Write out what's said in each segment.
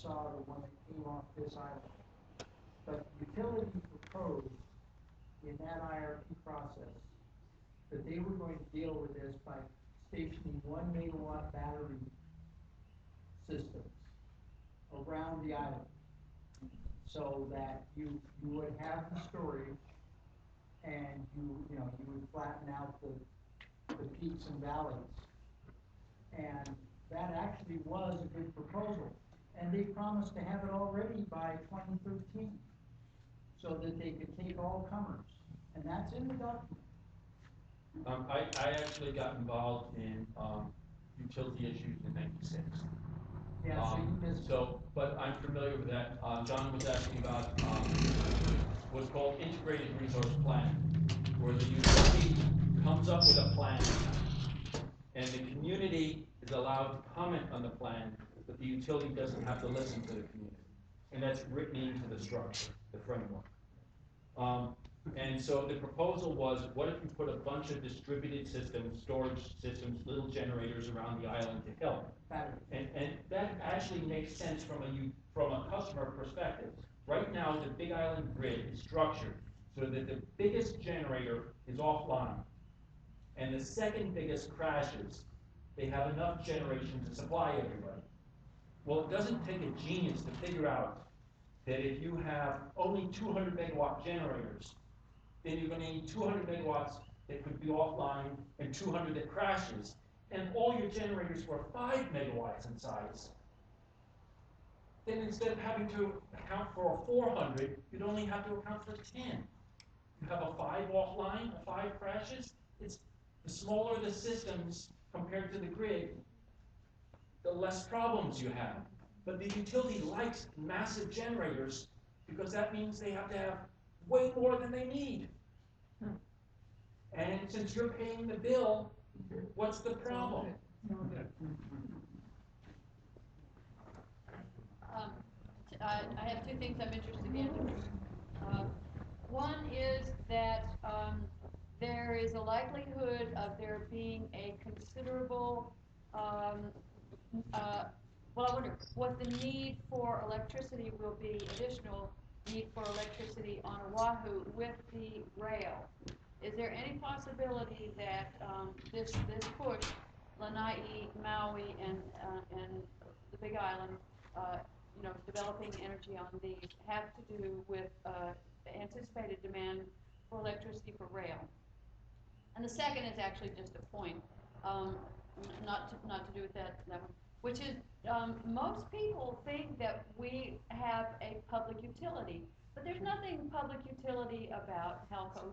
saw the one that came off this island. But utility proposed in that IRP process that they were going to deal with this by stationing 1 megawatt battery systems around the island, so that you would have the storage, and you would flatten out the peaks and valleys. And that actually was a good proposal. And they promised to have it all ready by 2013 so that they could take all comers. And that's in the document. I actually got involved in utility issues in '96. Yeah, so you missed. But I'm familiar with that. John was asking about what's called integrated resource planning, where the utility comes up with a plan, and the community is allowed to comment on the plan, but the utility doesn't have to listen to the community. And that's written into the structure, the framework. And so the proposal was, what if you put a bunch of distributed systems, storage systems, little generators around the island to help? And that actually makes sense from a customer perspective. Right now, the Big Island grid is structured so that the biggest generator is offline, and the second biggest crashes. They have enough generation to supply everybody. Well, it doesn't take a genius to figure out that if you have only 200 megawatt generators, then you're going to need 200 megawatts that could be offline and 200 that crashes. And all your generators were 5 megawatts in size. Then instead of having to account for 400, you'd only have to account for 10. You have a 5 offline, a 5 crashes. It's the smaller the systems compared to the grid, the less problems you have. But the utility likes massive generators because that means they have to have way more than they need. And since you're paying the bill, what's the problem? I have two things I'm interested in. One is that there is a likelihood of there being a considerable, well, I wonder what the need for electricity will be, additional need for electricity on Oahu with the rail. Is there any possibility that this push, Lanai, Maui, and the Big Island, developing energy on these, have to do with the anticipated demand for electricity for rail? And the second is actually just a point, not to do with that one, which is most people think that we have a public utility, but there's nothing public utility about Hilo.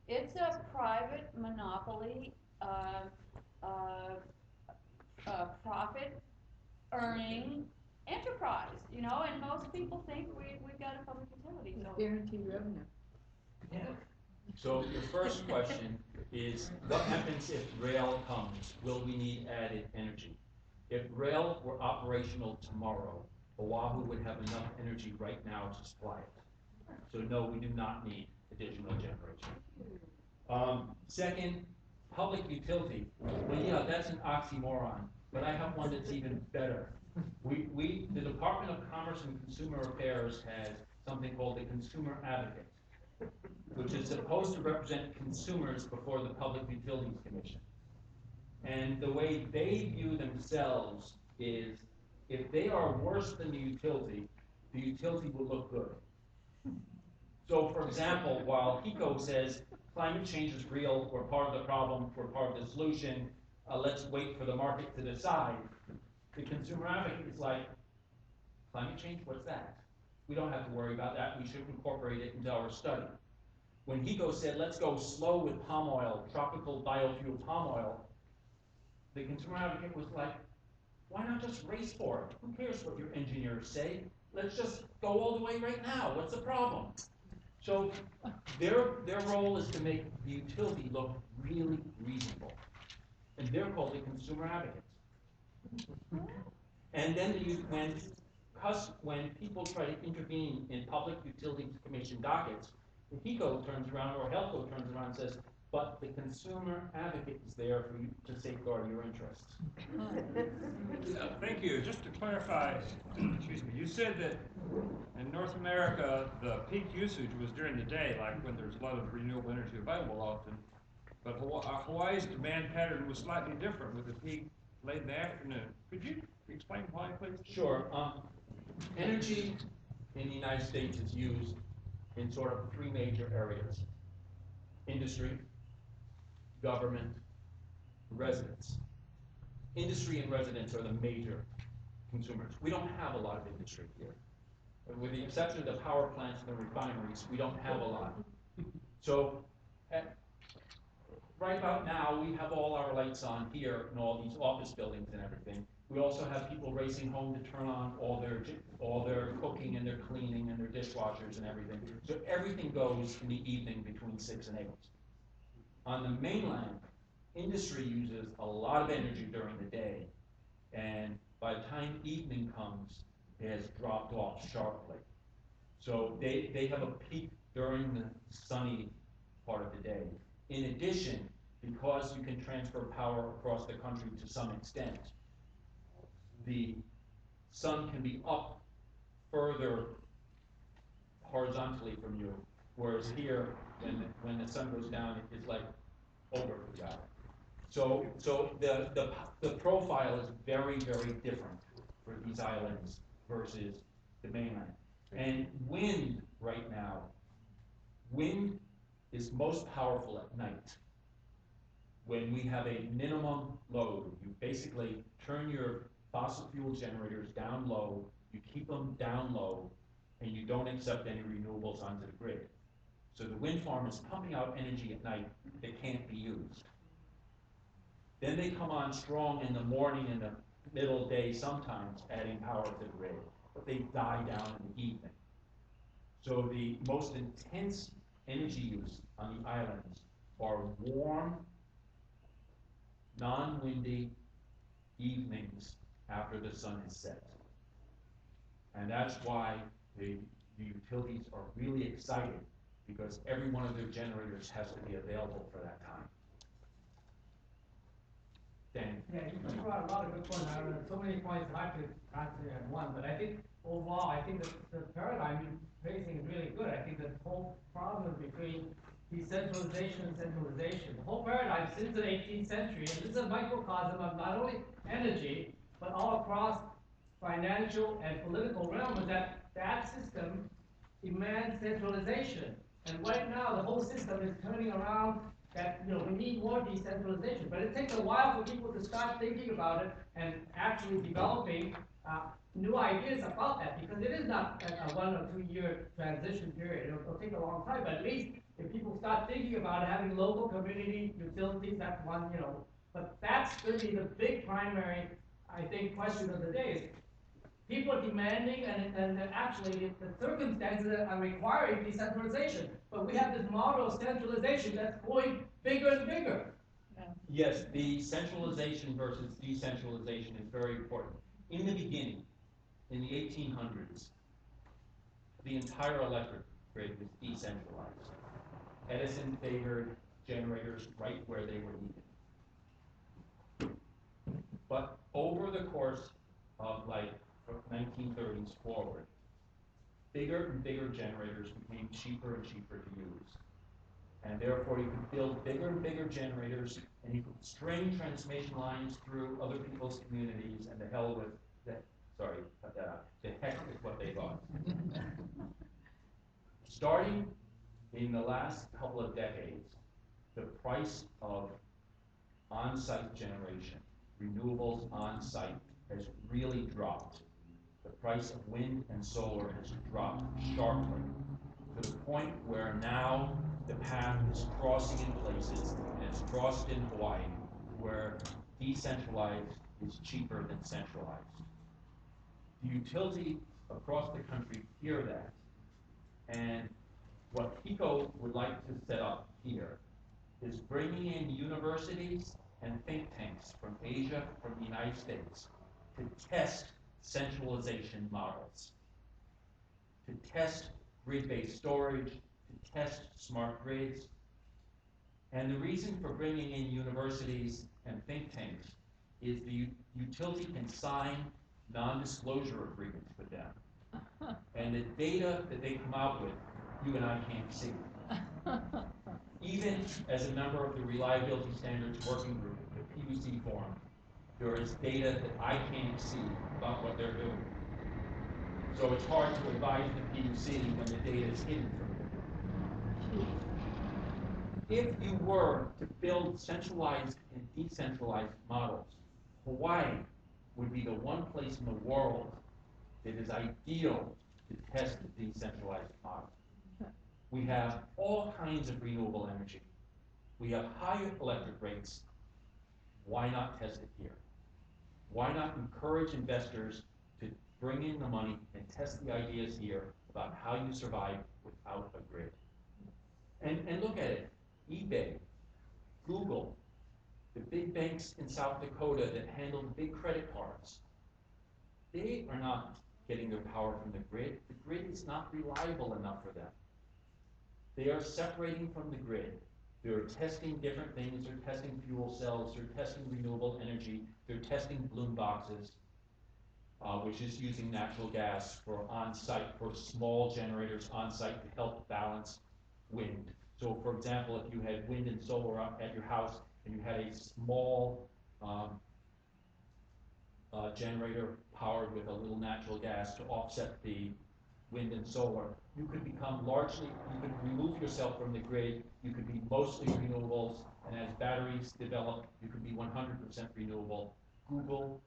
It's a private monopoly, profit earning enterprise, and most people think we've got a public utility. So guaranteed revenue. Yeah. So your first question is, what happens if rail comes? Will we need added energy? If rail were operational tomorrow, Oahu would have enough energy right now to supply it. So no, we do not need additional generation. Second, public utility. Well, yeah, that's an oxymoron, but I have one that's even better. The Department of Commerce and Consumer Affairs has something called the Consumer Advocate, which is supposed to represent consumers before the Public Utilities Commission. And the way they view themselves is, if they are worse than the utility will look good. So, for example, while Keaau says climate change is real, we're part of the problem, we're part of the solution, let's wait for the market to decide, the consumer advocate is like, climate change, what's that? We don't have to worry about that, we should incorporate it into our study. When Keaau said, let's go slow with palm oil, tropical biofuel palm oil, the consumer advocate was like, why not just race for it? Who cares what your engineers say? Let's just go all the way right now. What's the problem? So their role is to make the utility look really reasonable. And they're called the consumer advocates. And then when people try to intervene in Public Utilities Commission dockets, the Keaau turns around, or Helco turns around and says, but the consumer advocate is there for you to safeguard your interests. Thank you. Just to clarify, excuse me, you said that in North America, the peak usage was during the day, like when there's a lot of renewable energy available often. But Hawaii's demand pattern was slightly different with the peak late in the afternoon. Could you explain why, please? Sure. Energy in the United States is used in sort of three major areas: industry, government, residents. Industry and residents are the major consumers. We don't have a lot of industry here. With the exception of the power plants and the refineries, we don't have a lot. So, right about now, we have all our lights on here in all these office buildings and everything. We also have people racing home to turn on all their cooking and their cleaning and their dishwashers and everything. So everything goes in the evening between 6 and 8. On the mainland, industry uses a lot of energy during the day, and by the time evening comes, it has dropped off sharply. So they have a peak during the sunny part of the day. In addition, because you can transfer power across the country to some extent, the sun can be up further horizontally from you, whereas here, when the sun goes down, it's like over the island. So the profile is very, very different for these islands versus the mainland. And wind right now, wind is most powerful at night. When we have a minimum load, you basically turn your fossil fuel generators down low, you keep them down low, and you don't accept any renewables onto the grid. So the wind farm is pumping out energy at night that can't be used. Then they come on strong in the morning and the middle day sometimes, adding power to the grid, but they die down in the evening. So the most intense energy use on the islands are warm, non-windy evenings after the sun is set. And that's why the utilities are really excited, because every one of their generators has to be available for that time. Dan? Yeah, you brought a lot of good points. I don't know, so many points that I could answer in one, but I think overall, I think the paradigm you're facing is really good. I think the whole problem between decentralization and centralization, the whole paradigm since the 18th century, and this is a microcosm of not only energy, but all across financial and political realm, is that system demands centralization. And right now, the whole system is turning around that, we need more decentralization. But it takes a while for people to start thinking about it and actually developing new ideas about that, because it is not a 1 or 2 year transition period. It'll take a long time, but at least if people start thinking about having local community utilities, that's one, but that's really the big primary, I think, question of the day is people are demanding and actually the circumstances are requiring decentralization. But we have this model of centralization that's going bigger and bigger. Yes, the centralization versus decentralization is very important. In the beginning, in the 1800s, the entire electric grid was decentralized. Edison favored generators right where they were needed. But over the course of from 1930s forward, bigger and bigger generators became cheaper and cheaper to use. And therefore you could build bigger and bigger generators, and you could string transmission lines through other people's communities, and the heck with what they thought. Starting in the last couple of decades, the price of on-site generation, renewables on-site, has really dropped. The price of wind and solar has dropped sharply, to the point where now the path is crossing in places, and it's crossed in Hawaii, where decentralized is cheaper than centralized. The utilities across the country hear that, and what Keaau would like to set up here is bringing in universities and think tanks from Asia, from the United States, to test centralization models, to test grid-based storage, to test smart grids, And the reason for bringing in universities and think tanks is the utility can sign non-disclosure agreements with them. And the data that they come out with, you and I can't see. Even as a member of the Reliability Standards Working Group, the PUC Forum, there is data that I can't see about what they're doing. So it's hard to advise the PUC when the data is hidden from them. If you were to build centralized and decentralized models, Hawaii would be the one place in the world that is ideal to test the decentralized model. We have all kinds of renewable energy. We have high electric rates. Why not test it here? Why not encourage investors to bring in the money and test the ideas here about how you survive without a grid? And look at it. eBay, Google, the big banks in South Dakota that handle the big credit cards, they are not getting their power from the grid. The grid is not reliable enough for them. They are separating from the grid. They're testing different things. They're testing fuel cells. They're testing renewable energy. They're testing bloom boxes, which is using natural gas for on-site, for small generators on-site to help balance wind. So for example, if you had wind and solar up at your house and you had a small generator powered with a little natural gas to offset the wind and solar, you could become largely, you could remove yourself from the grid, you could be mostly renewables, and as batteries develop, you could be 100% renewable. Google,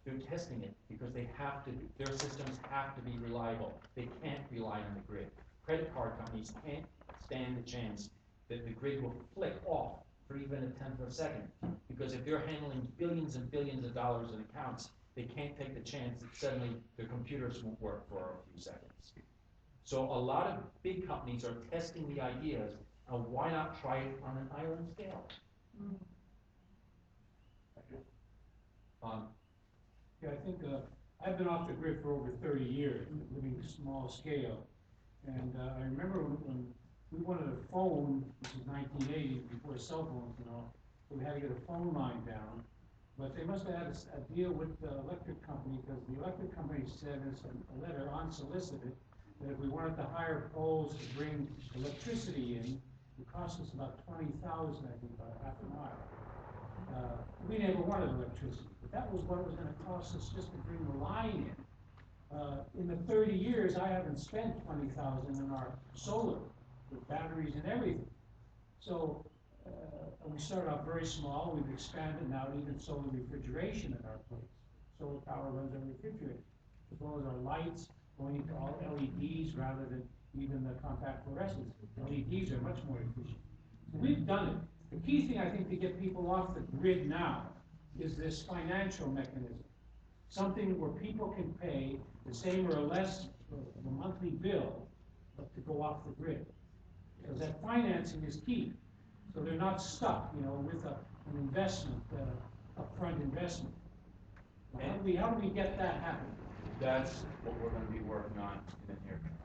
they're testing it because they have to, their systems have to be reliable. They can't rely on the grid. Credit card companies can't stand the chance that the grid will flick off for even a tenth of a second. Because if they're handling billions and billions of dollars in accounts, they can't take the chance that suddenly their computers won't work for a few seconds. So a lot of big companies are testing the ideas of why not try it on an island scale. Yeah, I think I've been off the grid for over 30 years, living small scale. And I remember when we wanted a phone, which is 1980, before cell phones and all, so we had to get a phone line down. But they must have had a deal with the electric company, because the electric company said in a letter unsolicited that if we wanted to hire poles to bring electricity in, it cost us about $20,000, I think, about half a mile. We never wanted electricity, but that was what it was going to cost us just to bring the line in. In the 30 years, I haven't spent $20,000 in our solar with batteries and everything. So we started out very small. We've expanded now to even solar refrigeration at our place. Solar power runs our refrigerator, as well as our lights going into all LEDs rather than even the compact fluorescents. LEDs are much more efficient. So we've done it. The key thing, I think, to get people off the grid now is this financial mechanism. Something where people can pay the same or less of a monthly bill, but to go off the grid. Because that financing is key. So they're not stuck, with an investment, upfront investment. How do we get that happening? That's what we're going to be working on in the near term,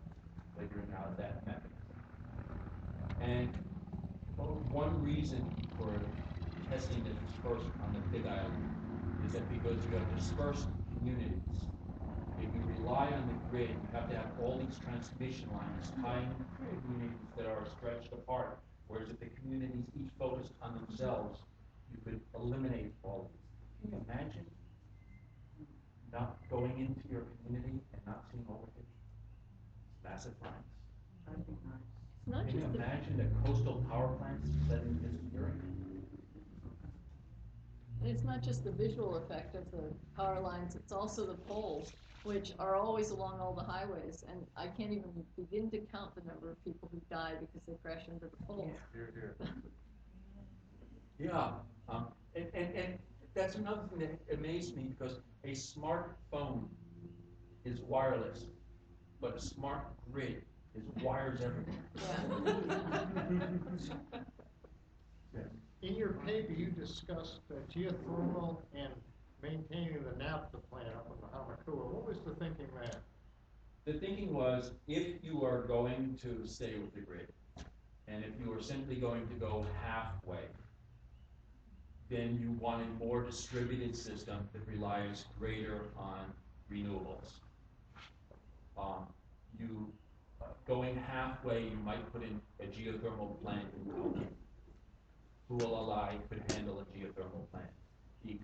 figuring out that mechanism. And one reason for testing this first on the Big Island is that because you have dispersed communities, if you rely on the grid, you have to have all these transmission lines tying communities that are stretched apart. Whereas if the communities each focused on themselves, you could eliminate all of these. Can you imagine not going into your community and not seeing overhead? Massive lines. That'd be nice. Not Can you just the, imagine the coastal power plants suddenly disappearing? it's not just the visual effect of the power lines, it's also the poles, which are always along all the highways, and I can't even begin to count the number of people who die because they crash into the poles. Yeah, and that's another thing that amazed me, because a smartphone is wireless, but a smart grid is wires everywhere. Yeah. In your paper, you discussed geothermal and maintaining the naptha plant up in the Hamakua. What was the thinking there? The thinking was, if you are going to stay with the grid, And if you are simply going to go halfway, then you want a more distributed system that relies greater on renewables. Going halfway, you might put in a geothermal plant in Aupuni. Hualalai could handle a geothermal plant. The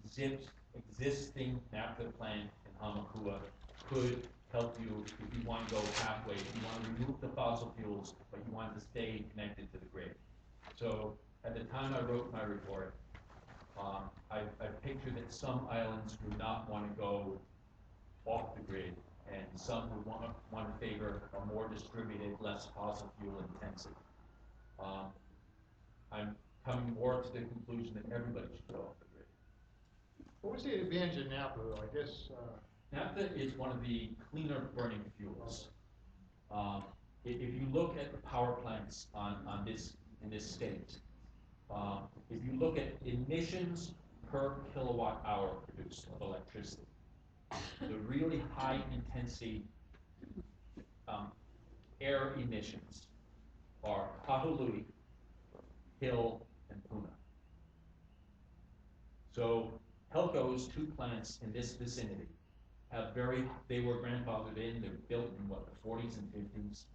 existing naphtha plant in Hamakua could help you if you want to go halfway, if you want to remove the fossil fuels, but you want to stay connected to the grid. So at the time I wrote my report, I pictured that some islands would not want to go off the grid, and some would want to favor a more distributed, less fossil fuel intensive. I'm coming more to the conclusion that everybody should go off the grid. What was the advantage of naphtha, though? I guess, Naphtha is one of the cleaner burning fuels. If you look at the power plants in this state, if you look at emissions per kilowatt hour produced of electricity, the really high intensity air emissions are Kahului, Hilo, and Puna. So Helco's two plants in this vicinity they were grandfathered in, they were built in what, the 40s and 50s,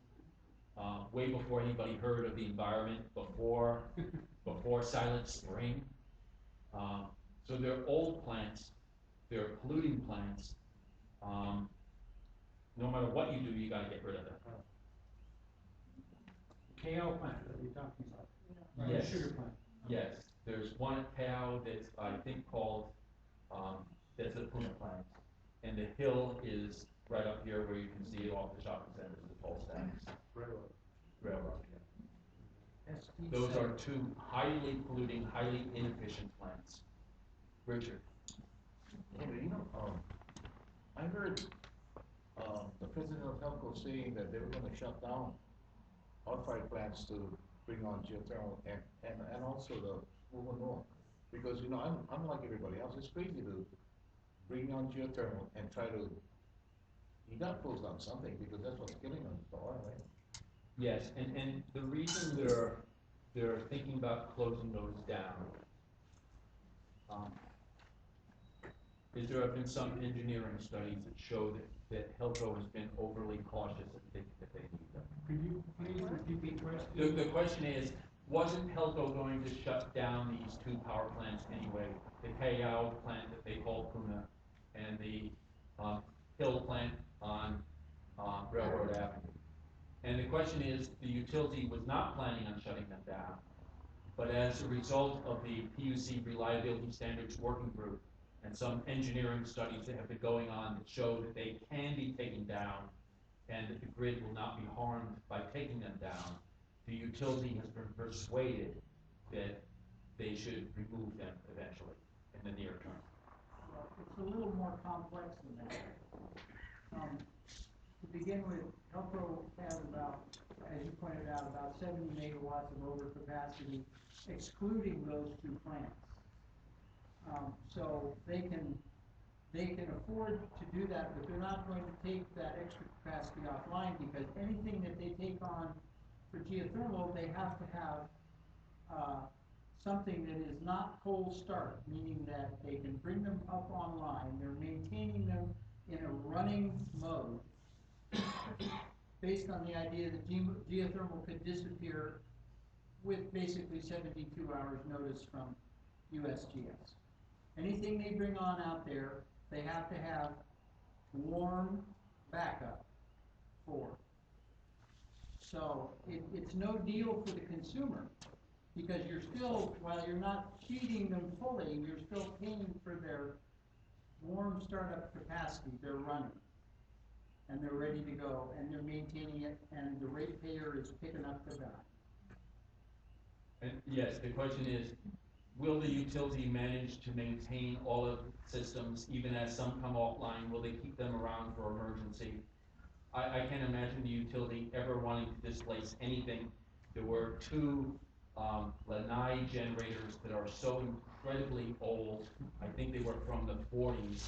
way before anybody heard of the environment, before Silent Spring. So they're old plants, they're polluting plants. No matter what you do, you gotta get rid of them. Keaau plant that we're talking about. Yes. Sugar plant. Yes, there's one at Keaau that's, I think, called, that's a Puna plant. And the hill is right up here where you can see it off the shopping center, the tall stacks. Railroad, yeah. Those are two highly polluting, highly inefficient plants. Richard? Hey, I heard the president of Helco saying that they were going to shut down outright plants to bring on geothermal and also the Movement North. Because, I'm like everybody else. It's crazy to bring on geothermal and try to, you got to close down something because that's what's killing them, the oil, right? Yes, and the reason they're thinking about closing those down is there have been some engineering studies that show that Helco has been overly cautious and think that they need them. Could you please repeat the question? The question is, wasn't Helco going to shut down these two power plants anyway? The Keaau plant that they call Puna and the Hill plant on Railroad Avenue. And the question is, the utility was not planning on shutting them down, but as a result of the PUC Reliability Standards Working Group and some engineering studies that have been going on that show that they can be taken down and that the grid will not be harmed by taking them down, the utility has been persuaded that they should remove them eventually in the near term. Well, it's a little more complex than that. To begin with, Helco has about, as you pointed out, about 70 megawatts of overcapacity, excluding those two plants. So they can afford to do that, but they're not going to take that extra capacity offline because anything that they take on for geothermal, they have to have something that is not cold start, meaning that they can bring them up online. They're maintaining them in a running mode based on the idea that geothermal could disappear with basically 72 hours notice from USGS. Anything they bring on out there, they have to have warm backup for. So it's no deal for the consumer because you're still, while you're not feeding them fully, you're still paying for their warm startup capacity. They're running and they're ready to go and they're maintaining it and the ratepayer is picking up the bill. And yes, the question is, will the utility manage to maintain all of the systems even as some come offline? Will they keep them around for emergency? I can't imagine the utility ever wanting to displace anything. There were two Lanai generators that are so incredibly old. I think they were from the 40s.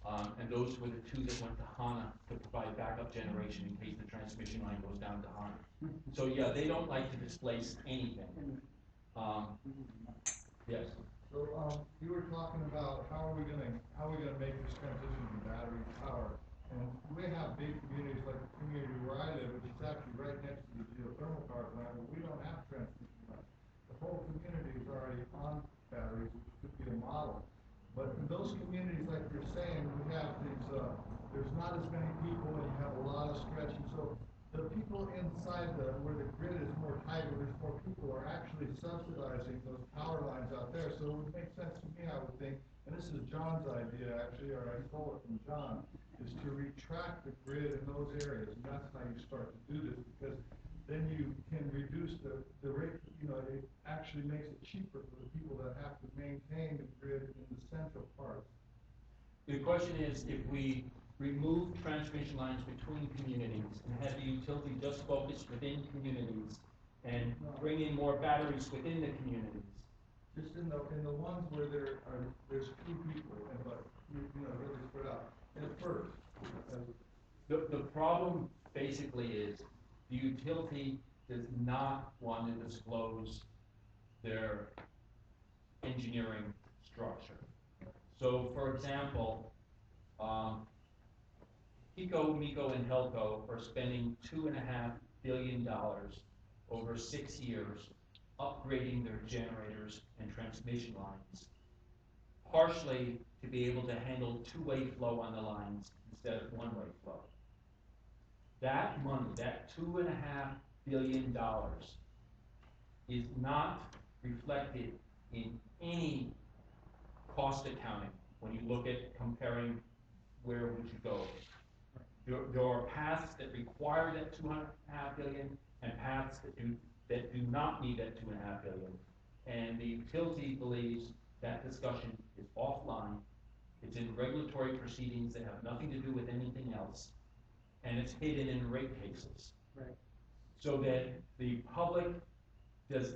And those were the two that went to HANA to provide backup generation in case the transmission line goes down to HANA. So yeah, they don't like to displace anything. Yes. So, you were talking about how are we gonna make this transition to battery power? And we have big communities like the community where I live, which is actually right next to the geothermal power plant, but we don't have transmission lines. The whole community is already on batteries, which could be a model. But in those communities, like you're saying, we have these, there's not as many people and you have a lot of stretching. So the people inside where the grid is more tight, where there's more people, are actually subsidizing those power lines out there. So it would make sense to me, I would think, and this is John's idea actually, or I stole it from John, is to retract the grid in those areas. And that's how you start to do this, because then you can reduce the rate, it actually makes it cheaper for the people that have to maintain the grid in the central parts. The question is, if we remove transmission lines between communities and have the utility just focus within communities and bring in more batteries within the communities. Just in the ones where there's two people, and but really spread out. At first. The problem basically is the utility does not want to disclose their engineering structure. So, for example, Keaau, Miko, and Helco are spending $2.5 billion over 6 years upgrading their generators and transmission lines, partially to be able to handle two-way flow on the lines instead of one-way flow. That money, that $2.5 billion, is not reflected in any cost accounting when you look at comparing where would you go. There are paths that require that $2.5 billion and paths that do not need that $2.5 billion. And the utility believes that discussion is offline. It's in regulatory proceedings that have nothing to do with anything else, and it's hidden in rate cases. Right. So that the public does.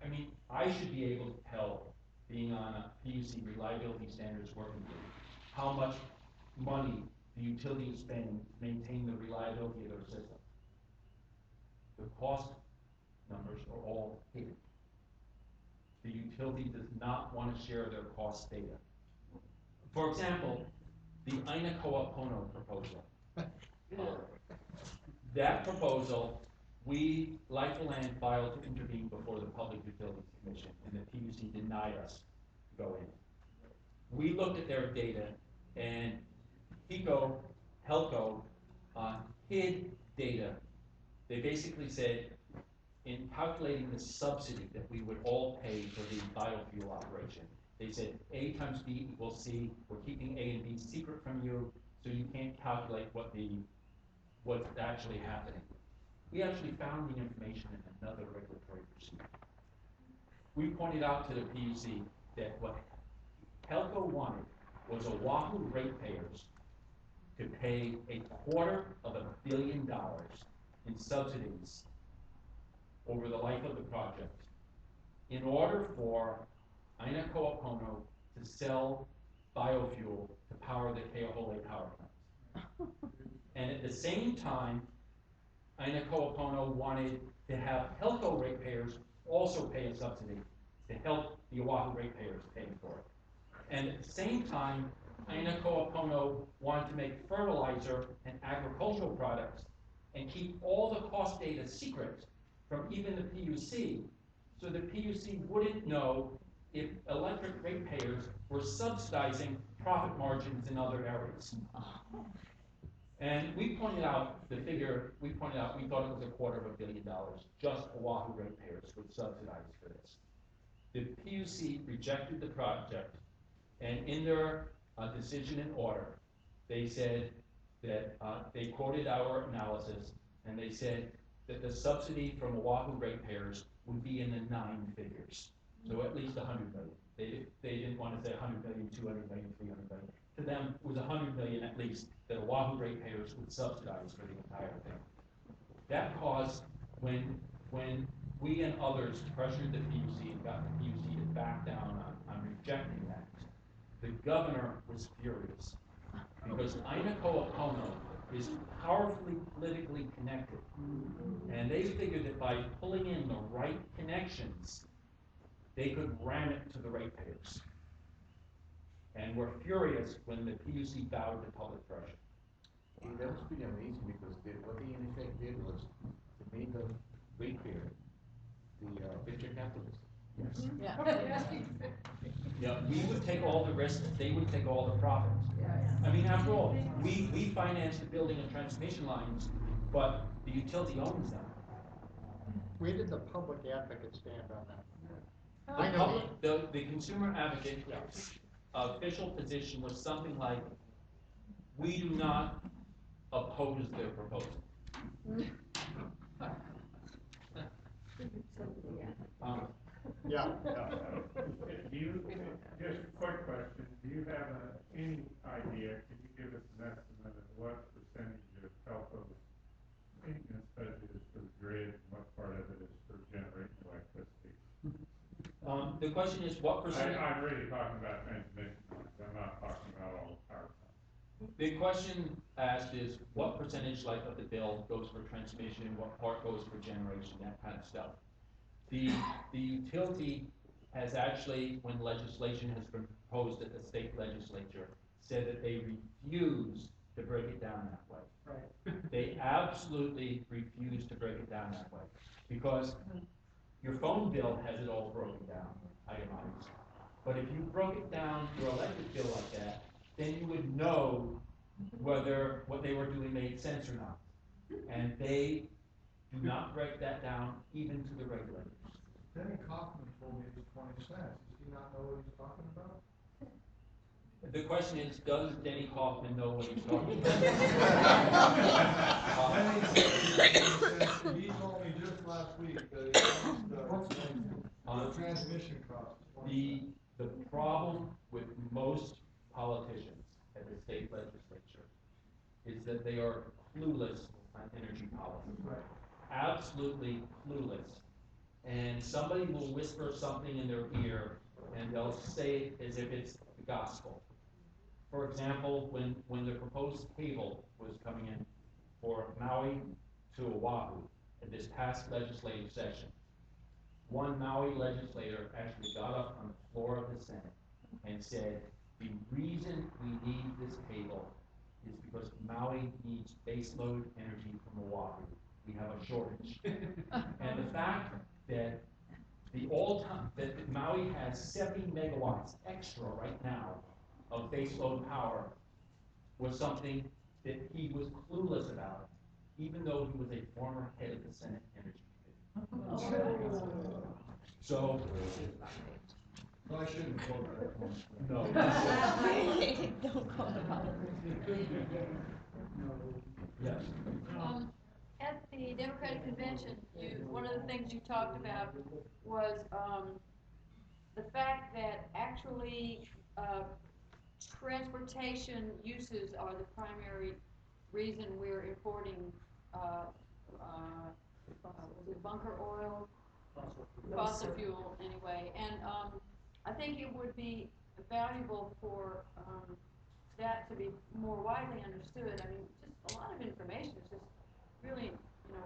I mean, I should be able to tell, being on a PUC reliability standards working group, how much money the utility is spending to maintain the reliability of their system. The cost numbers are all hidden. The utility does not want to share their cost data. For example, the Aina Koa proposal. That proposal, we, like the land, filed to intervene before the Public Utilities Commission, and the PUC denied us to go in. We looked at their data, and Keaau, Helco, hid data. They basically said, in calculating the subsidy that we would all pay for the biofuel operation, they said A times B equals C. We're keeping A and B secret from you, so you can't calculate what's actually happening. We actually found the information in another regulatory proceeding. We pointed out to the PUC that what Helco wanted was Oahu ratepayers to pay $250 million in subsidies over the life of the project in order for Aina Koapono to sell biofuel to power the Keaau power plant. And at the same time, Aina Koapono wanted to have Helco ratepayers also pay a subsidy to help the Oahu ratepayers pay for it. And at the same time, Aina Koapono wanted to make fertilizer and agricultural products and keep all the cost data secret from even the PUC, so the PUC wouldn't know if electric ratepayers were subsidizing profit margins in other areas. And we pointed out the figure, we thought it was $250 million, just Oahu ratepayers would subsidize for this. The PUC rejected the project, and in their decision and order, they said that they quoted our analysis, and they said that the subsidy from Oahu ratepayers would be in the 9 figures, so at least 100 million. They didn't want to say 100 million, 200 million, 300 million. To them, it was 100 million at least that Oahu ratepayers would subsidize for the entire thing. That caused, when we and others pressured the PUC and got the PUC to back down on rejecting that, the governor was furious because Ainakoa Pono is powerfully politically connected. And they figured that by pulling in the right connections, they could ram it to the ratepayers. And were furious when the PUC bowed to public pressure. Yeah, that was pretty amazing because what they in effect did was they made the ratepayer the venture capitalist. Yes. Yeah. Yeah, we would take all the risk, they would take all the profits. I mean, after all, we finance the building of transmission lines, but the utility owns them. Where did the public advocate stand on that? The public, the consumer advocate, official position was something like, we do not oppose their proposal. Yeah. Do you, just a quick question, do you have any idea, can you give us an estimate of what percentage of telco's maintenance budget is for the grid, and what part of it is for generating electricity? The question is, what percent? I'm really talking about transmission lines, I'm not talking about all the power plants. The question asked is, what percentage like of the bill goes for transmission, what part goes for generation, that kind of stuff. The utility has actually, when legislation has been proposed at the state legislature, said that they refuse to break it down that way. Right. They absolutely refuse to break it down that way. Because your phone bill has it all broken down, itemized. But if you broke it down, your electric bill like that, then you would know whether what they were doing made sense or not. And they do not break that down even to the regulators. Denny Kaufman told me it was 20 cents. Does he not know what he's talking about? The question is, does Denny Kaufman know what he's talking Denny said it was 20 cents. He told me just last week that the transmission cost is 20 cents. The problem with most politicians at the state legislature is that they are clueless on energy policy. Right. Absolutely clueless. And somebody will whisper something in their ear and they'll say it as if it's the gospel. For example, when the proposed cable was coming in for Maui to Oahu at this past legislative session, one Maui legislator actually got up on the floor of the Senate and said, the reason we need this cable is because Maui needs baseload energy from Oahu. We have a shortage. And the fact that that Maui has 70 megawatts extra right now of baseload power was something that he was clueless about, even though he was a former head of the Senate Energy Committee. So, So I shouldn't quote that. no. Don't call it. Yes. At the Democratic Convention, one of the things you talked about was the fact that actually transportation uses are the primary reason we're importing was it bunker oil? Fossil fuel, anyway. And I think it would be valuable for that to be more widely understood. I mean, just a lot of information is just really,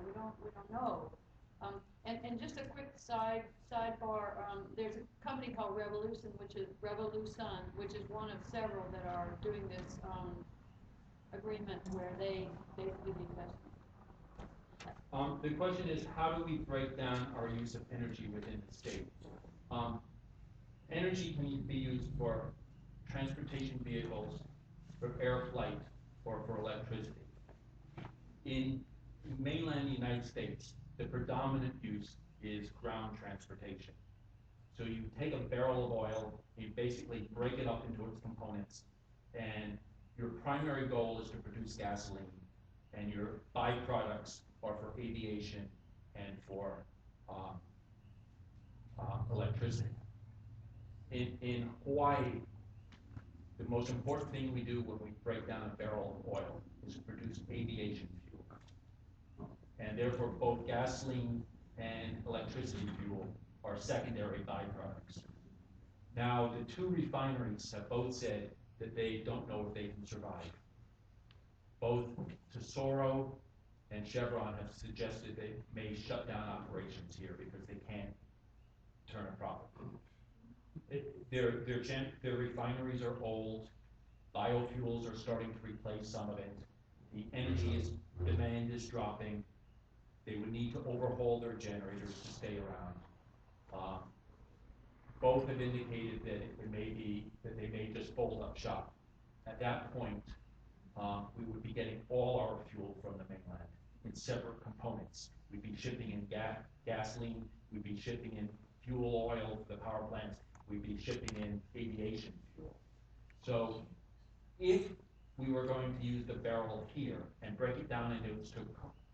we don't know. And just a quick sidebar, there's a company called Revolution, which is one of several that are doing this agreement where they do the investment. The question is, how do we break down our use of energy within the state? Energy can be used for transportation vehicles, for air flight, or for electricity. In mainland United States, the predominant use is ground transportation. So you take a barrel of oil, you basically break it up into its components, and your primary goal is to produce gasoline, and your byproducts are for aviation and for electricity. In Hawaii, the most important thing we do when we break down a barrel of oil is to produce aviation fuel. And therefore, both gasoline and electricity fuel are secondary byproducts. Now, the two refineries have both said that they don't know if they can survive. Both Tesoro and Chevron have suggested they may shut down operations here because they can't turn a profit. Their refineries are old, biofuels are starting to replace some of it, the demand is dropping, they would need to overhaul their generators to stay around. Both have indicated that it may be, that they may just fold up shop. At that point, we would be getting all our fuel from the mainland in separate components. We'd be shipping in gasoline, we'd be shipping in fuel oil for the power plants, we'd be shipping in aviation fuel. So if we were going to use the barrel here and break it down into its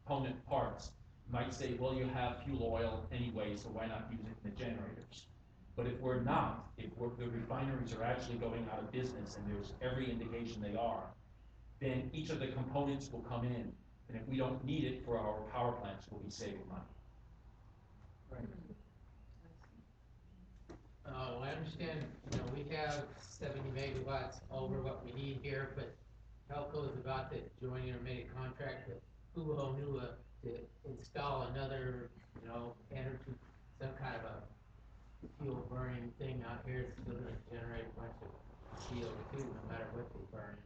component parts, you might say, well, you have fuel oil anyway, so why not use it in the generators? But if we're not, the refineries are actually going out of business, and there's every indication they are, then each of the components will come in, and if we don't need it for our power plants, we'll be saving money. I understand, we have 70 megawatts over what we need here, but Telco is about to join an intermediate contract with Hilo Hawaii to install another, energy, some kind of a fuel burning thing out here. It's still going to generate a bunch of CO2 no matter what they burn.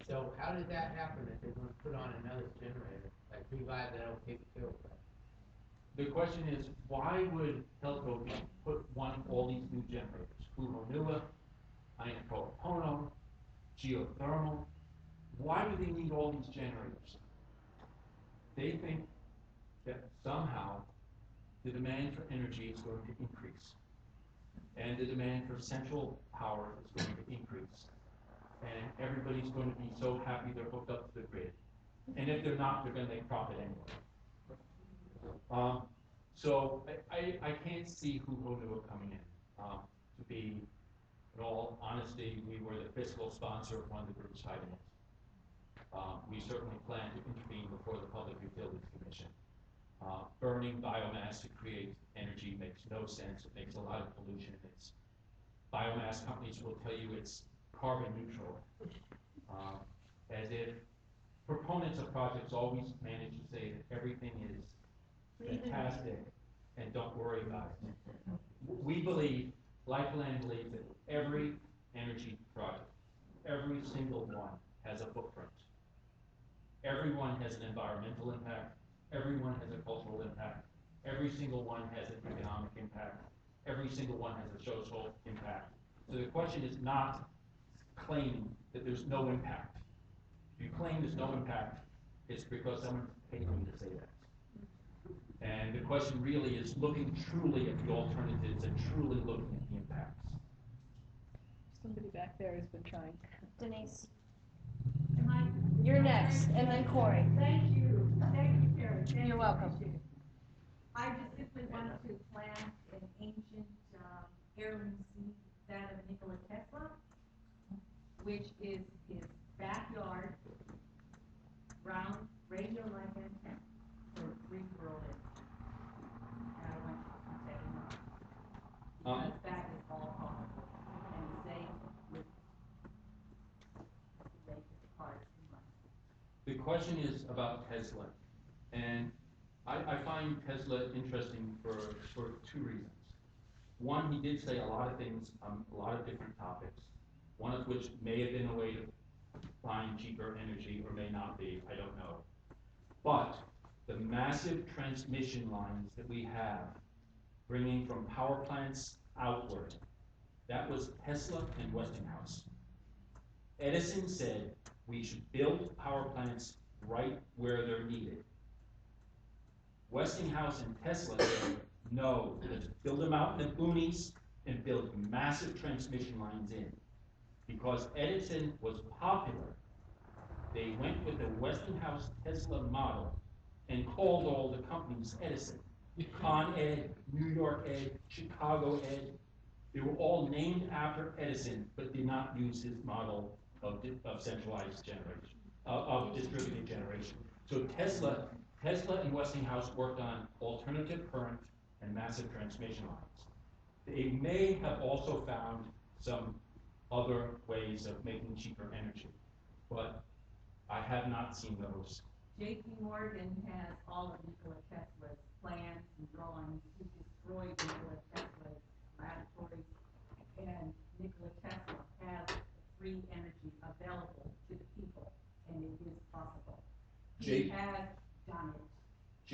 So how did that happen if they're going to put on another generator, like revive that old capability? The question is, why would Telco put all these new generators? Hilo Hawaii, Aupuni, geothermal. Why do they need all these generators? They think that somehow the demand for energy is going to increase, and the demand for central power is going to increase, and everybody's going to be so happy they're hooked up to the grid. And if they're not, they're going to make profit anyway. So I can't see Hilo Hawaii coming in. To be, in all honesty, we were the fiscal sponsor of one of the groups fighting it. We certainly plan to intervene before the Public Utilities Commission. Burning biomass to create energy makes no sense. It makes a lot of pollution. Biomass companies will tell you it's carbon neutral, as if proponents of projects always manage to say that everything is fantastic and don't worry about it. We believe, Lifeline believes, that every energy project, every single one, has a footprint. Everyone has an environmental impact, everyone has a cultural impact, every single one has an economic impact, every single one has a social impact. So the question is not claiming that there's no impact. If you claim there's no impact, it's because someone's paying you to say that. And the question really is looking truly at the alternatives and truly looking at the impacts. Somebody back there has been trying. Denise. You're next, and then Corey. Thank you, Karen. You're welcome. I just simply wanted to plant an ancient heirloom seed, that of Nikola Tesla, which is his backyard, round radio like antenna for free world energy. And I want you to keep that in mind, because that is all possible and safe with related parts and money. The question is about Tesla, and I find Tesla interesting for two reasons. One, he did say a lot of things on a lot of different topics, one of which may have been a way to find cheaper energy or may not be, I don't know. But the massive transmission lines that we have bringing from power plants outward, that was Tesla and Westinghouse. Edison said we should build power plants right where they're needed. Westinghouse and Tesla said, no, let's build them out in the boonies and build massive transmission lines in. Because Edison was popular, they went with the Westinghouse Tesla model and called all the companies Edison. Con Ed, New York Ed, Chicago Ed. They were all named after Edison, but did not use his model of centralized generation, of distributed generation. So Tesla and Westinghouse worked on alternative current and massive transmission lines. They may have also found some other ways of making cheaper energy, but I have not seen those. JP Morgan has all of Nikola Tesla's plans and drawings. He destroyed Nikola Tesla's laboratories, and Nikola Tesla has free energy available to the people, and it is possible. He has done it.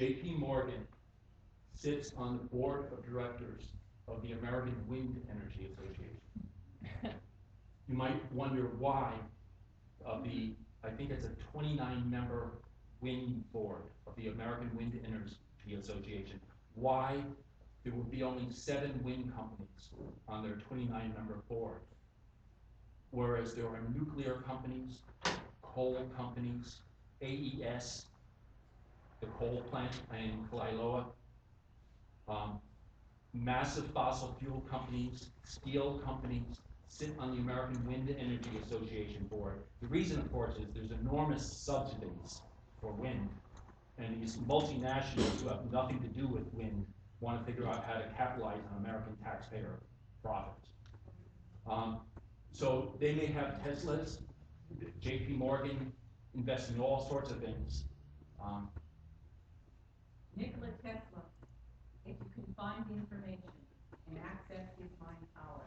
JP Morgan sits on the board of directors of the American Wind Energy Association. You might wonder why I think it's a 29-member wind board of the American Wind Energy Association. Why there would be only 7 wind companies on their 29-member board, whereas there are nuclear companies, coal companies, AES, the coal plant in Kailua, massive fossil fuel companies, steel companies sit on the American Wind Energy Association board. The reason, of course, is there's enormous subsidies for wind, and these multinationals who have nothing to do with wind want to figure out how to capitalize on American taxpayer profits. So they may have Teslas, JP Morgan invests in all sorts of things. Nikola Tesla, if you can find the information and access his mind power,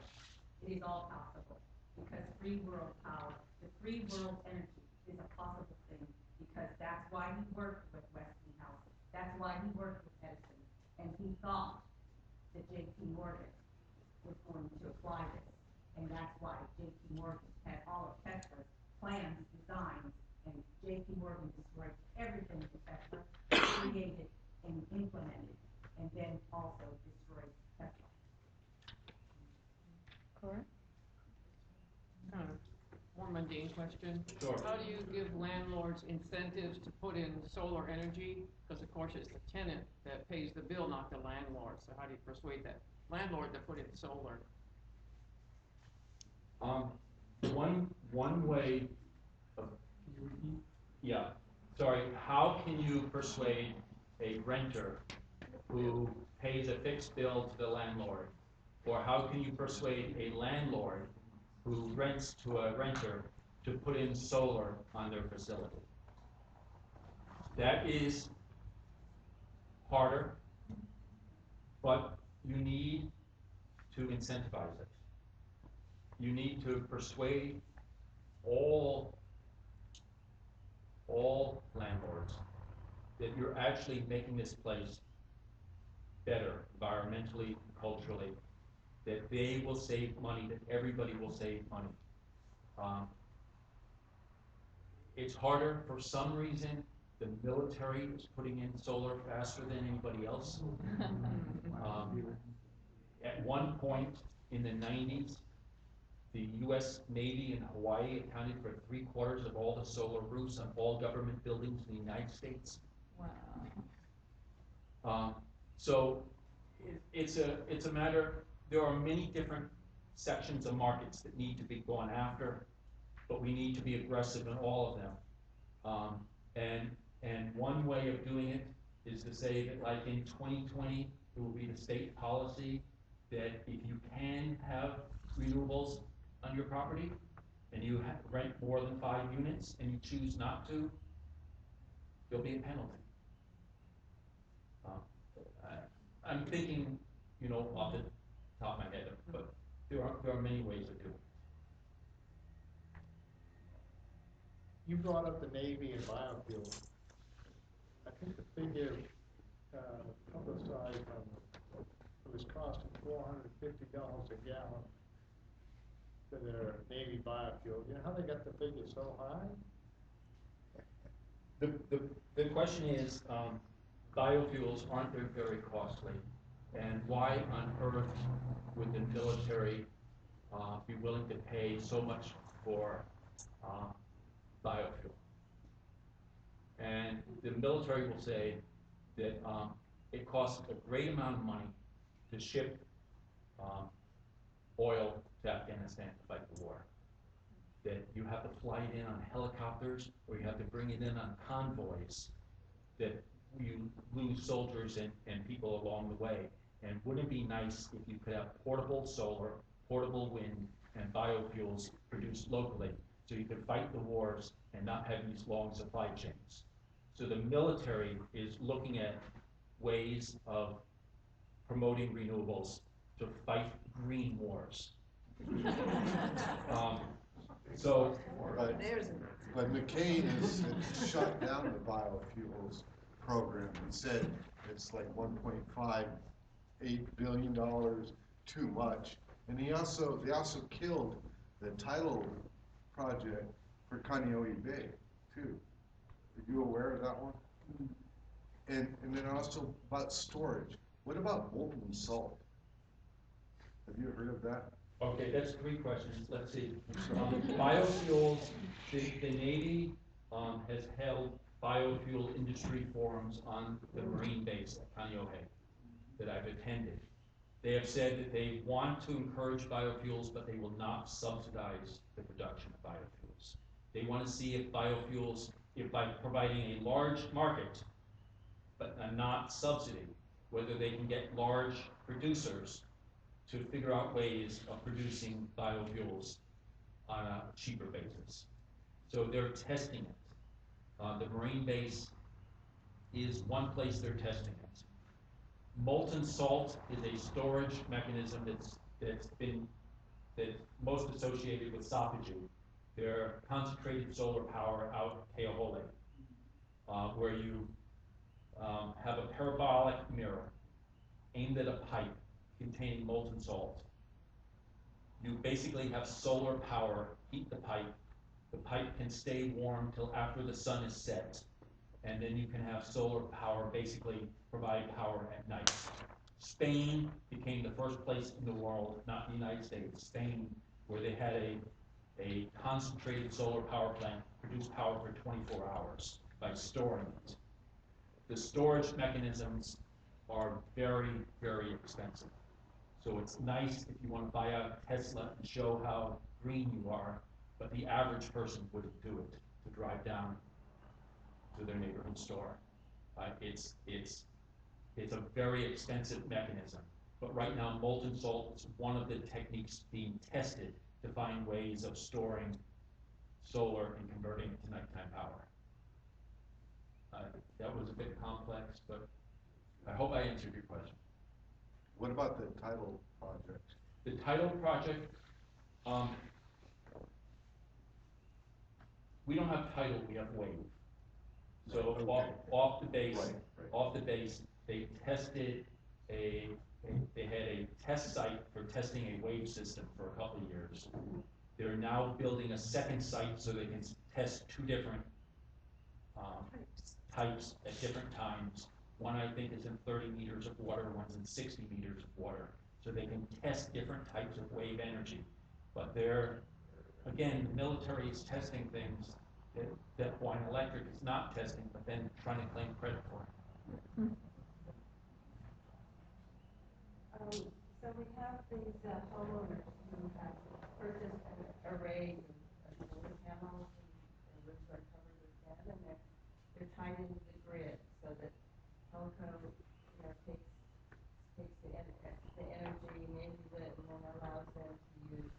it is all possible. Because free world power, the free world energy is a possible thing, because that's why he worked with Westinghouse. That's why he worked with Edison. And he thought that JP Morgan was going to apply this. And that's why JP Morgan had all of Tesla's plans, designs, and JP Morgan destroyed everything that Tesla created and implemented, and then also destroyed Tesla. Correct. More mundane question. Sure. How do you give landlords incentives to put in solar energy? Because of course it's the tenant that pays the bill, not the landlord. So how do you persuade that landlord to put in solar? One way of, yeah, sorry, how can you persuade a renter who pays a fixed bill to the landlord? Or how can you persuade a landlord who rents to a renter to put in solar on their facility? That is harder, but you need to incentivize it. You need to persuade all landlords that you're actually making this place better environmentally, culturally, that they will save money, that everybody will save money. It's harder for some reason. The military is putting in solar faster than anybody else. At one point in the 90s, the U.S. Navy in Hawaii accounted for 3/4 of all the solar roofs on all government buildings in the United States. Wow. So it's a matter. There are many different sections of markets that need to be gone after, but we need to be aggressive in all of them. And one way of doing it is to say that, like in 2020, it will be the state policy that if you can have renewables on your property and you rent more than 5 units and you choose not to, there'll be a penalty. I'm thinking, off the top of my head, but there are many ways of doing it. You brought up the Navy and biofuels. I think the figure publicized it was costing $450 a gallon for their Navy biofuel. You know how they got the figure so high? The question is, biofuels aren't very costly, and why on earth would the military be willing to pay so much for biofuel? And the military will say that it costs a great amount of money to ship oil to Afghanistan to fight the war. That you have to fly it in on helicopters, or you have to bring it in on convoys, that you lose soldiers and people along the way. And wouldn't it be nice if you could have portable solar, portable wind, and biofuels produced locally, so you could fight the wars and not have these long supply chains? So the military is looking at ways of promoting renewables to fight green wars. So, But, but McCain has shut down the biofuels program and said it's like $1.58 billion too much. And they also killed the tidal project for Kaneohe Bay too. Are you aware of that one? And then also about storage. What about molten salt? Have you heard of that? okay, that's 3 questions. Let's see. Biofuels, the Navy has held biofuel industry forums on the Marine base at Kaneohe that I've attended. They have said that they want to encourage biofuels, but they will not subsidize the production of biofuels. They want to see if biofuels, if by providing a large market, but not subsidy, whether they can get large producers to figure out ways of producing biofuels on a cheaper basis. So they're testing it. The Marine base is one place they're testing it. Molten salt is a storage mechanism that's most associated with Sophagy. They're concentrated solar power out at Keaau, where you have a parabolic mirror aimed at a pipe containing molten salt. You basically have solar power heat the pipe. The pipe can stay warm till after the sun is set, and then you can have solar power basically provide power at night. Spain became the first place in the world, not the United States, Spain, where they had a concentrated solar power plant produce power for 24 hours by storing it. The storage mechanisms are very, very expensive. So it's nice if you want to buy out Tesla and show how green you are, but the average person wouldn't do it to drive down to their neighborhood store. It's a very expensive mechanism. But right now, molten salt is one of the techniques being tested to find ways of storing solar and converting it to nighttime power. That was a bit complex, but I hope I answered your question. What about the tidal project? The tidal project, we don't have tidal, we have wave. So Okay. off the base, Right. off the base, they tested they had a test site for testing a wave system for a couple of years. They're now building a second site so they can test 2 different types at different times. One I think is in 30 meters of water, one's in 60 meters of water. So they can test different types of wave energy. But again, the military is testing things that Hawaiian Electric is not testing, but then trying to claim credit for it. So we have these homeowners who have purchased an array of solar panels, and their roofs are covered with them, and they're tied into the grid so that Telco, takes the energy, uses it, and then allows them to use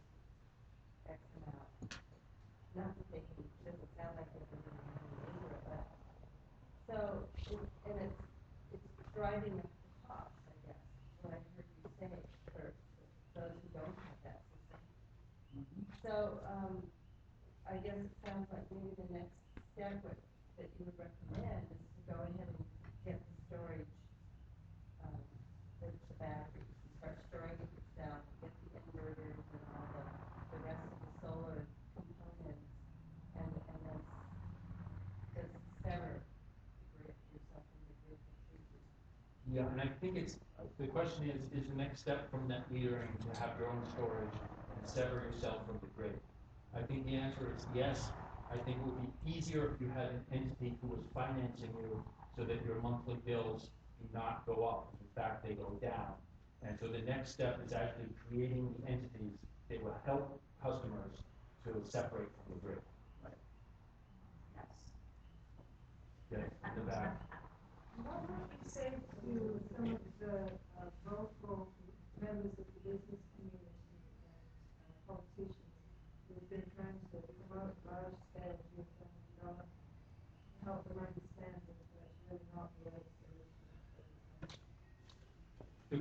X amount. Not that they can, it doesn't sound like they can really maneuver it, but it's driving up the cost, I guess, what I heard you say for those who don't have that system. So, I guess it sounds like maybe the next step that you would recommend is to go ahead and get the storage, the batteries, and start storing it yourself, get the inverters and all the rest of the solar components, and then just sever yourself from the grid completely. Yeah, and I think the question is the next step from net metering to have your own storage and sever yourself from the grid? I think the answer is yes. I think it would be easier if you had an entity who was financing you so that your monthly bills do not go up. In fact, they go down. And so the next step is actually creating the entities that will help customers to separate from the grid. Right. Yes. Yeah, in the back. What would you say to some of the growth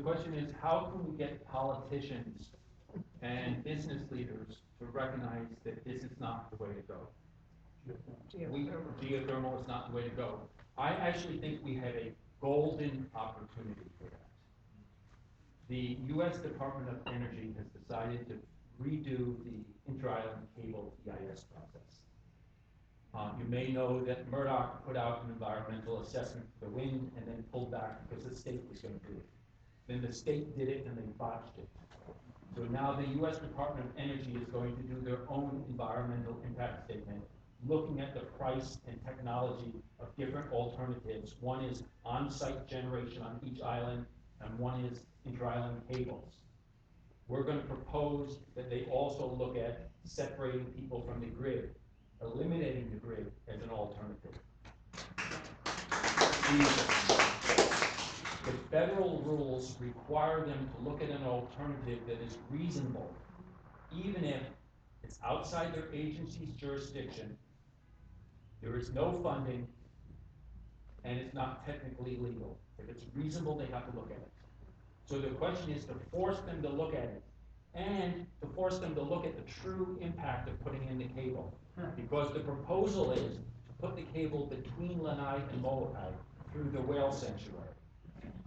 question is, how can we get politicians and business leaders to recognize that this is not the way to go? Geothermal is not the way to go. I actually think we had a golden opportunity for that. The U.S. Department of Energy has decided to redo the inter-island cable EIS process. You may know that Murdoch put out an environmental assessment for the wind and then pulled back because the state was going to do it. Then the state did it and they botched it. So now the U.S. Department of Energy is going to do their own environmental impact statement, looking at the price and technology of different alternatives. One is on-site generation on each island, and one is inter-island cables. We're going to propose that they also look at separating people from the grid, eliminating the grid as an alternative. The federal rules require them to look at an alternative that is reasonable, even if it's outside their agency's jurisdiction, there is no funding, and it's not technically legal. If it's reasonable, they have to look at it. So the question is to force them to look at it, and to force them to look at the true impact of putting in the cable. Because the proposal is to put the cable between Lanai and Molokai through the whale sanctuary.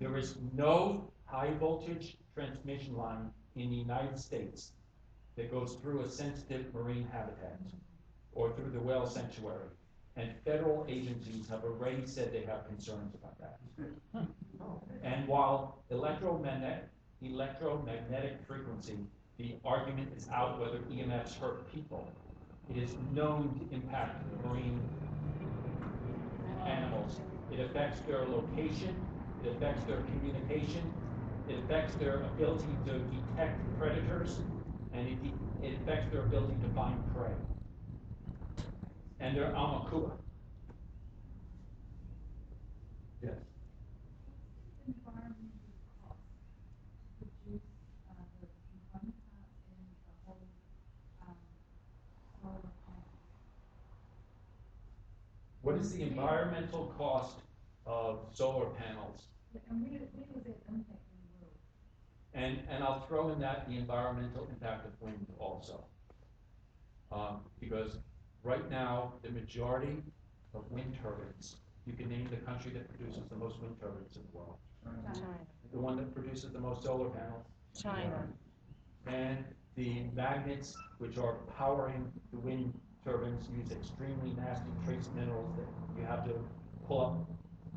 There is no high voltage transmission line in the United States that goes through a sensitive marine habitat or through the whale sanctuary. And federal agencies have already said they have concerns about that. And while electromagnetic frequency, the argument is out whether EMFs hurt people. It is known to impact marine animals. It affects their location, it affects their communication, it affects their ability to detect predators, and it affects their ability to find prey. And their aumakua. Yes. What is the environmental cost of solar panels? And where does it impact the world? And I'll throw in that the environmental impact of wind also. Because right now, the majority of wind turbines, you can name the country that produces the most wind turbines in the world. China. The one that produces the most solar panels. China. And the magnets which are powering the wind turbines use extremely nasty trace minerals that you have to pull up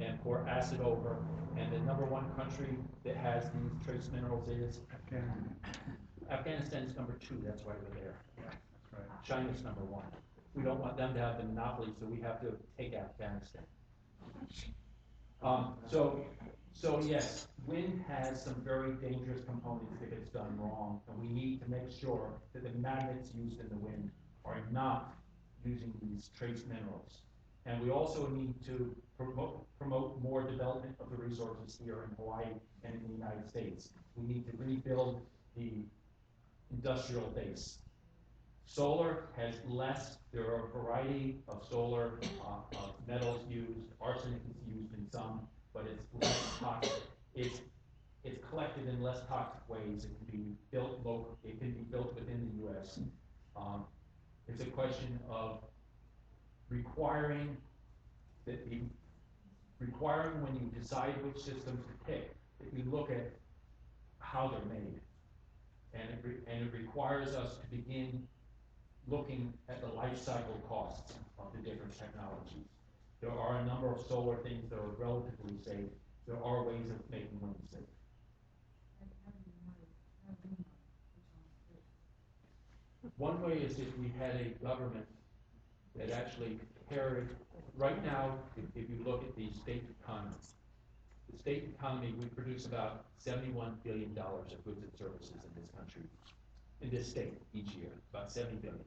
and pour acid over. And the number one country that has these trace minerals is Afghanistan. Afghanistan is number 2, that's why we're there. Yeah, that's right. China's number 1. We don't want them to have the monopoly, so we have to take Afghanistan. So yes, wind has some very dangerous components if it's done wrong, and we need to make sure that the magnets used in the wind are not using these trace minerals. And we also need to promote more development of the resources here in Hawaii and in the United States. We need to rebuild the industrial base. Solar has less, there are a variety of solar metals used, arsenic is used in some, but it's less toxic. It's collected in less toxic ways. It can be built local, it can be built within the US. It's a question of requiring when you decide which systems to pick, that you look at how they're made. And it requires us to begin looking at the life cycle costs of the different technologies. There are a number of solar things that are relatively safe. There are ways of making them safe. One way is if we had a government that actually carried, right now, if you look at the state economy, we produce about $71 billion of goods and services in this country, in this state each year, about 70 billion.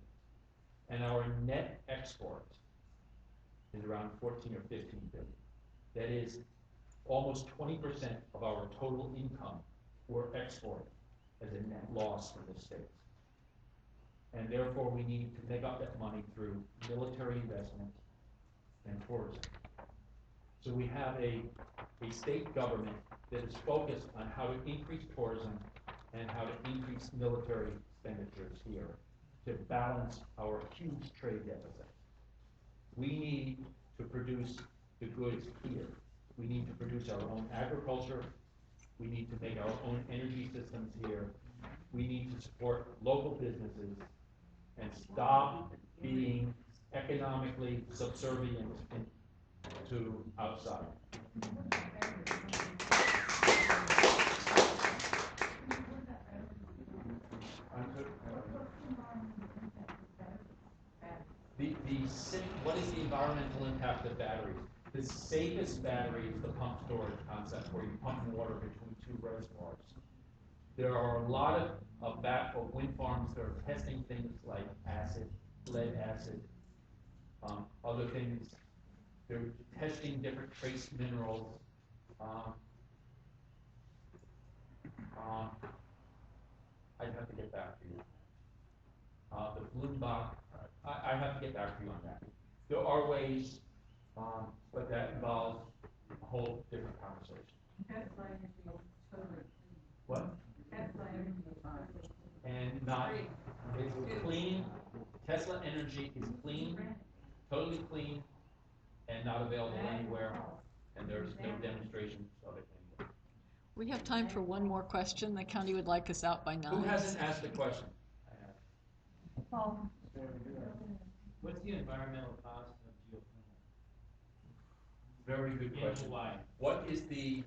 And our net export is around 14 or 15 billion. That is almost 20% of our total income we're exporting as a net loss for the state. And therefore we need to make up that money through military investment and tourism. So we have a state government that is focused on how to increase tourism and how to increase military expenditures here to balance our huge trade deficit. We need to produce the goods here. We need to produce our own agriculture. We need to make our own energy systems here. We need to support local businesses and stop being economically subservient to outside. What is the environmental impact of batteries? The safest battery is the pump storage concept, where you pump water between two reservoirs. There are a lot of wind farms that are testing things like acid, lead acid, other things. They're testing different trace minerals. I'd have to get back to you. The bloom box, I have to get back to you on that. There are ways, but that involves a whole different conversation. What? And not, it's clean. Tesla energy is clean, totally clean, and not available anywhere, and there's no demonstrations of it anywhere. We have time for one more question. The county would like us out by 9. Who hasn't asked the question? Paul. What's the environmental cost of geothermal? Very good question. Hawaii. What is the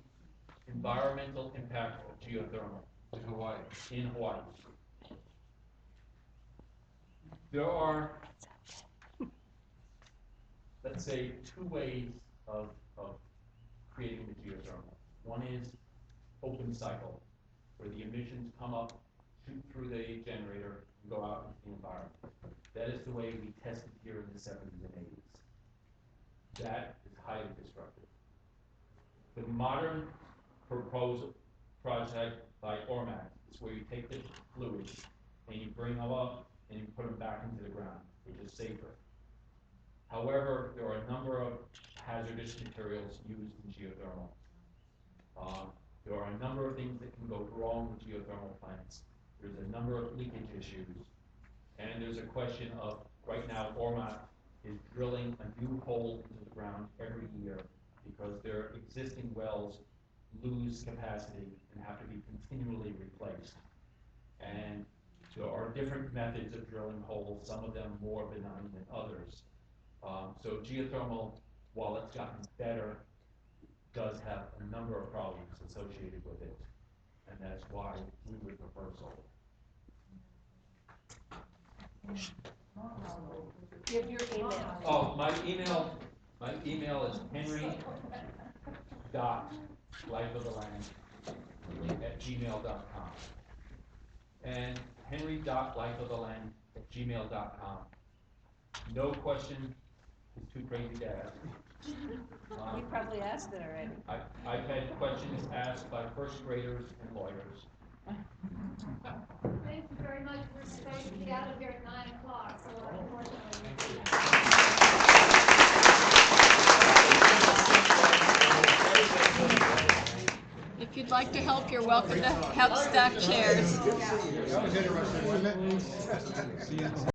environmental impact of geothermal In Hawaii. in Hawaii? There are, let's say, 2 ways of creating the geothermal. One is open cycle, where the emissions come up, shoot through the generator, and go out into the environment. That is the way we tested here in the 70s and 80s. That is highly destructive. The modern proposed project by Ormac is where you take the fluids and you bring them up and you put them back into the ground, which is safer. However, there are a number of hazardous materials used in geothermal. There are a number of things that can go wrong with geothermal plants. There's a number of leakage issues. And there's a question of, right now, Ormac is drilling a new hole into the ground every year because their existing wells lose capacity and have to be continually replaced. And there are different methods of drilling holes, some of them more benign than others. So geothermal, while it's gotten better, does have a number of problems associated with it. And that's why we would prefer solar. Give your email. Oh, my email is henry.lifeoftheland@gmail.com. And henry.lifeoftheland@gmail.com. No question is too crazy to ask. You probably asked it already. I've had questions asked by first graders and lawyers. Thank you very much. We're supposed to be out of here at 9 o'clock, so unfortunately. If you'd like to help, you're welcome to have staff chairs. That was interesting, wasn't it?